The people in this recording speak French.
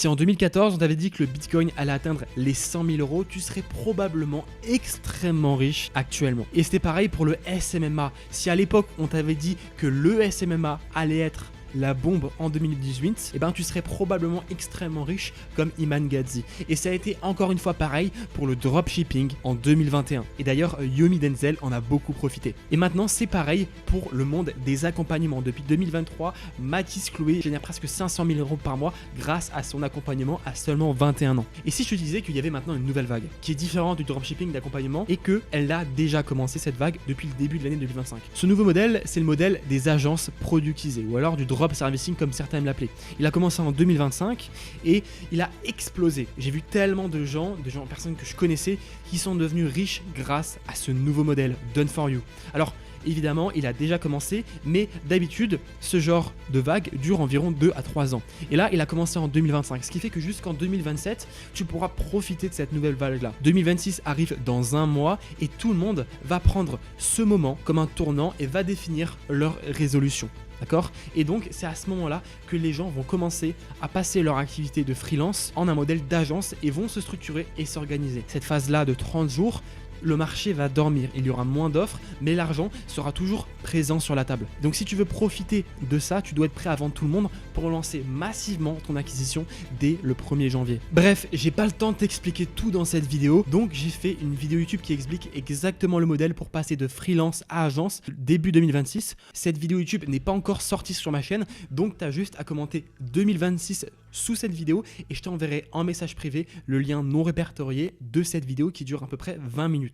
Si en 2014 on t'avait dit que le Bitcoin allait atteindre les 100 000 euros, tu serais probablement extrêmement riche actuellement. Et c'était pareil pour le SMMA. Si à l'époque on t'avait dit que le SMMA allait être la bombe en 2018, tu serais probablement extrêmement riche comme Iman Gadzhi. Et ça a été encore une fois pareil pour le dropshipping en 2021. Et d'ailleurs, Yomi Denzel en a beaucoup profité. Et maintenant, c'est pareil pour le monde des accompagnements. Depuis 2023, Mathis Chloé génère presque 500 000 euros par mois grâce à son accompagnement à seulement 21 ans. Et si je te disais qu'il y avait maintenant une nouvelle vague qui est différente du dropshipping d'accompagnement et qu'elle a déjà commencé cette vague depuis le début de l'année 2025. Ce nouveau modèle, c'est le modèle des agences productisées ou alors du drop servicing comme certains aiment l'appeler. Il a commencé en 2025 et il a explosé. J'ai vu tellement de gens, personnes que je connaissais qui sont devenus riches grâce à ce nouveau modèle Done for You. Alors évidemment, il a déjà commencé, mais d'habitude, ce genre de vague dure environ 2 à 3 ans. Et là, il a commencé en 2025, ce qui fait que jusqu'en 2027, tu pourras profiter de cette nouvelle vague-là. 2026 arrive dans un mois et tout le monde va prendre ce moment comme un tournant et va définir leur résolution. D'accord? Et donc, c'est à ce moment-là que les gens vont commencer à passer leur activité de freelance en un modèle d'agence et vont se structurer et s'organiser. Cette phase-là de 30 jours, le marché va dormir, il y aura moins d'offres, mais l'argent sera toujours présent sur la table. Donc si tu veux profiter de ça, tu dois être prêt avant tout le monde pour lancer massivement ton acquisition dès le 1er janvier. Bref, j'ai pas le temps de t'expliquer tout dans cette vidéo, donc j'ai fait une vidéo YouTube qui explique exactement le modèle pour passer de freelance à agence début 2026. Cette vidéo YouTube n'est pas encore sortie sur ma chaîne, donc tu as juste à commenter 2026 sous cette vidéo et je t'enverrai en message privé le lien non répertorié de cette vidéo qui dure à peu près 20 minutes.